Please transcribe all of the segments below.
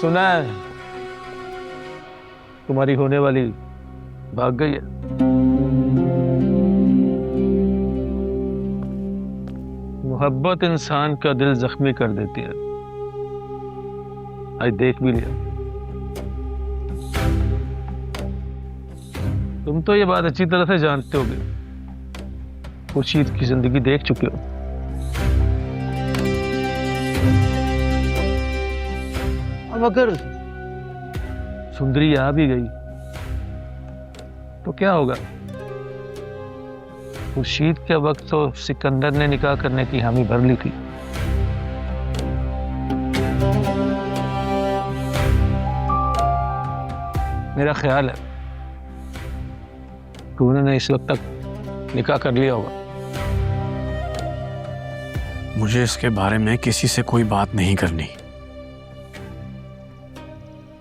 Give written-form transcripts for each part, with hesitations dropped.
सुना है तुम्हारी होने वाली भाग गई है। मोहब्बत इंसान का दिल जख्मी कर देती है। आज देख भी लिया। तुम तो ये बात अच्छी तरह से जानते होगे, खुर्शीद की जिंदगी देख चुके हो। अब अगर सुंदरी आ भी गई तो क्या होगा? खुर्शीद के वक्त तो सिकंदर ने निकाह करने की हामी भर ली थी। मेरा ख्याल है कि उन्होंने इस वक्त तक निकाह कर लिया होगा। मुझे इसके बारे में किसी से कोई बात नहीं करनी।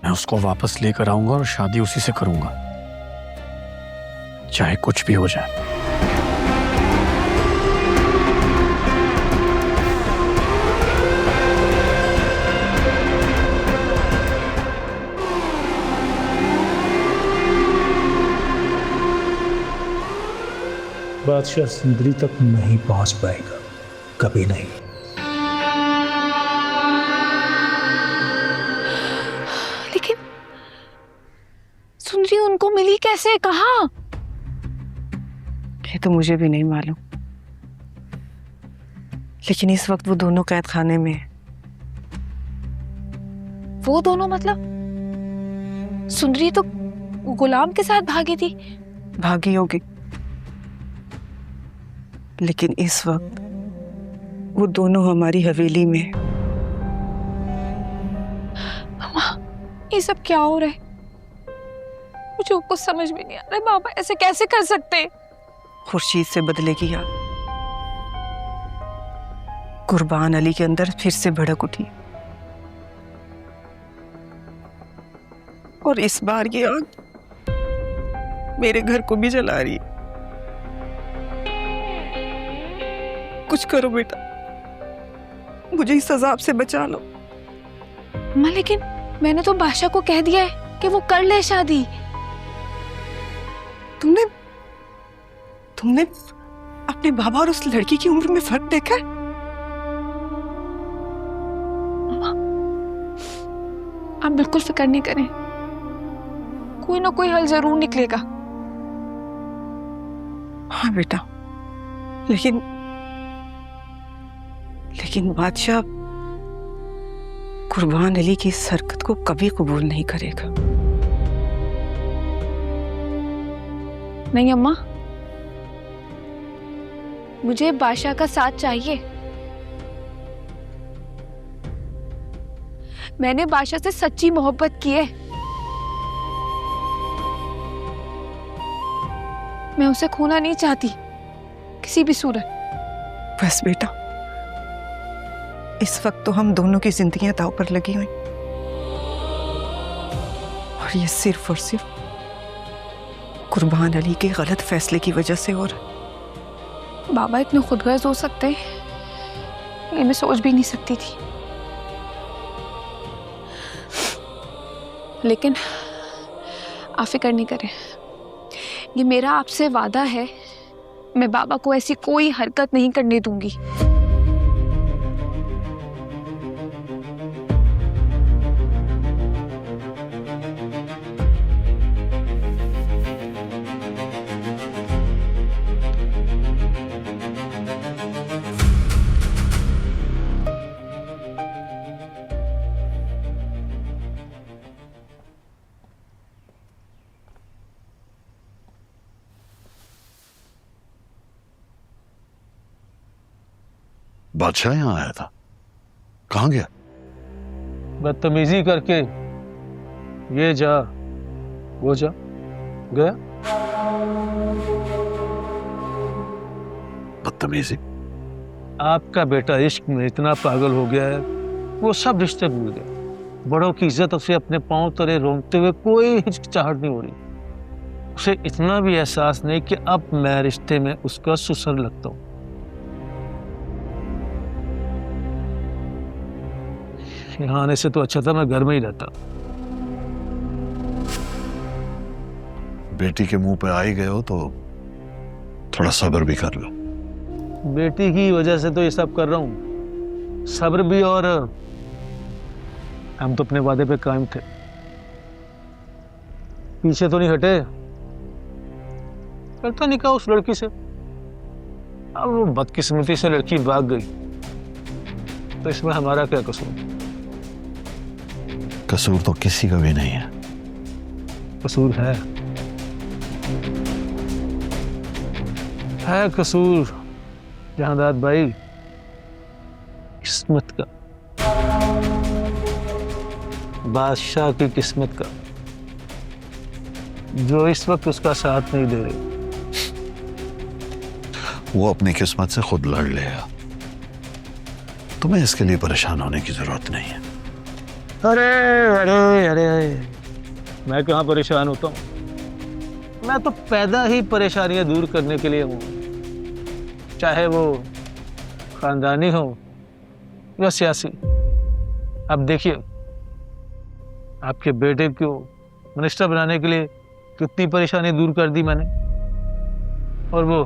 मैं उसको वापस लेकर आऊंगा और शादी उसी से करूंगा, चाहे कुछ भी हो जाए। बादशाह सुंदरी तक नहीं पहुंच पाएगा, कभी नहीं। लेकिन सुंदरी उनको मिली कैसे, कहाँ? ये तो मुझे भी नहीं मालूम, लेकिन इस वक्त वो दोनों कैद खाने में हैं। वो दोनों मतलब? सुंदरी तो गुलाम के साथ भागी थी। भागी होगी, लेकिन इस वक्त वो दोनों हमारी हवेली में हैं। मामा, ये सब क्या हो रहा है? मुझे कुछ समझ में नहीं आ रहा है। बाबा ऐसे कैसे कर सकते? खुर्शीद से बदले की याद कुर्बान अली के अंदर फिर से भड़क उठी, और इस बार ये आग मेरे घर को भी जला रही है। कुछ करो बेटा, मुझे इस अजाब से बचा लो। माँ, लेकिन मैंने तो बादशाह को कह दिया है कि वो कर ले शादी। तुमने तुमने अपने बाबा और उस लड़की की उम्र में फर्क देखा है? आप बिल्कुल फिक्र नहीं करें, कोई ना कोई हल जरूर निकलेगा। हाँ बेटा, लेकिन बादशाह कुर्बान अली की इस हरकत को कभी कबूल नहीं करेगा। नहीं अम्मा, मुझे बादशाह का साथ चाहिए। मैंने बादशाह से सच्ची मोहब्बत की है। मैं उसे खोना नहीं चाहती किसी भी सूरत। बस बेटा, इस वक्त तो हम दोनों की जिंदगियां दांव पर लगी हुई, और ये सिर्फ और सिर्फ कुर्बान अली के गलत फैसले की वजह से। और बाबा इतने खुदगर्ज हो सकते हैं, ये मैं सोच भी नहीं सकती थी। लेकिन आप फिक्र नहीं करें, ये मेरा आपसे वादा है, मैं बाबा को ऐसी कोई हरकत नहीं करने दूंगी। बादशाह यहाँ आया था, कहाँ गया? बदतमीजी करके ये जा वो जा गया। बदतमीजी? आपका बेटा इश्क में इतना पागल हो गया है, वो सब रिश्ते भूल गया। बड़ों की इज्जत उसे अपने पांव तले रोंगते हुए कोई हिचकिचाहट नहीं हो रही। उसे इतना भी एहसास नहीं कि अब मैं रिश्ते में उसका ससुर लगता हूं। यहाँ आने से तो अच्छा था मैं घर में ही रहता। बेटी के मुंह पे आ ही गए हो तो थोड़ा सब्र भी कर लो। बेटी की वजह से तो ये सब कर रहा हूँ, सब्र भी, और हम तो अपने वादे पे कायम थे, पीछे तो नहीं हटे। करता निकाह उस लड़की से, अब वो बदकिस्मती से लड़की भाग गई, तो इसमें हमारा क्या कसूर? कसूर तो किसी का भी नहीं है। कसूर है कसूर जहांदाद भाई, किस्मत का, बादशाह की किस्मत का, जो इस वक्त उसका साथ नहीं दे रही। वो अपनी किस्मत से खुद लड़ लेगा, तुम्हें इसके लिए परेशान होने की जरूरत नहीं है। अरे अरे अरे मैं कहाँ परेशान होता हूँ? मैं तो पैदा ही परेशानियां दूर करने के लिए हूँ, चाहे वो खानदानी हो या सियासी। अब देखिए, आपके बेटे को मिनिस्टर बनाने के लिए कितनी परेशानी दूर कर दी मैंने, और वो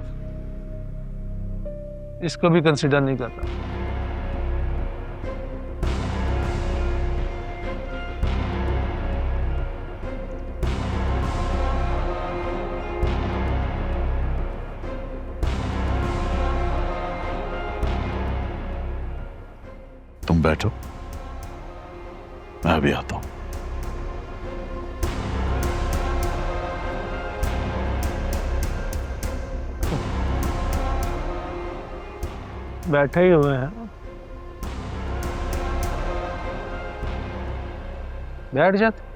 इसको भी कंसिडर नहीं करता। तुम बैठो, मैं भी आता हूं। बैठे ही हुए हैं, बैठ जाते।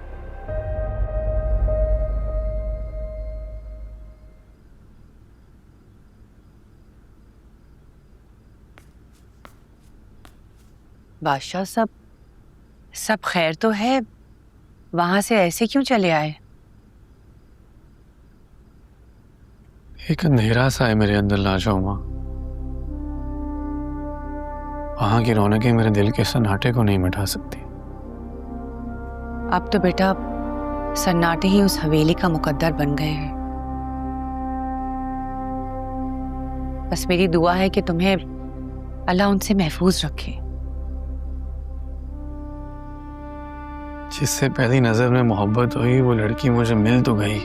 बादशाह, सब खैर तो है? वहां से ऐसे क्यों चले आए? एक अंधेरा सा है मेरे अंदर लाजो। वहां की रौनकें मेरे दिल के सन्नाटे को नहीं मिटा सकती। अब तो बेटा सन्नाटे ही उस हवेली का मुकद्दर बन गए हैं। बस मेरी दुआ है कि तुम्हें अल्लाह उनसे महफूज रखे। जिससे पहली नजर में मोहब्बत हुई वो लड़की मुझे मिल तो गई,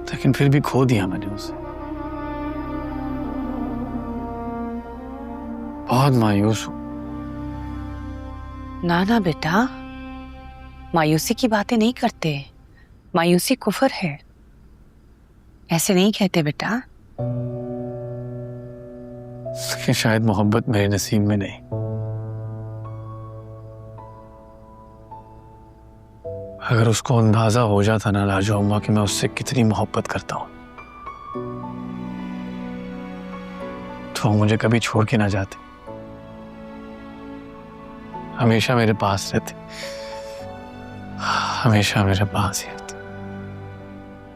लेकिन फिर भी खो दिया मैंने उसे। बहुत मायूस हूं। ना ना बेटा, मायूसी की बातें नहीं करते। मायूसी कुफर है, ऐसे नहीं कहते बेटा। लेकिन शायद मोहब्बत मेरे नसीब में नहीं। अगर उसको अंदाजा हो जाता ना लाजो अम्मा कि मैं उससे कितनी मोहब्बत करता हूं, तो वो मुझे कभी छोड़ के ना जाते, हमेशा मेरे पास रहते, हमेशा मेरे पास ही।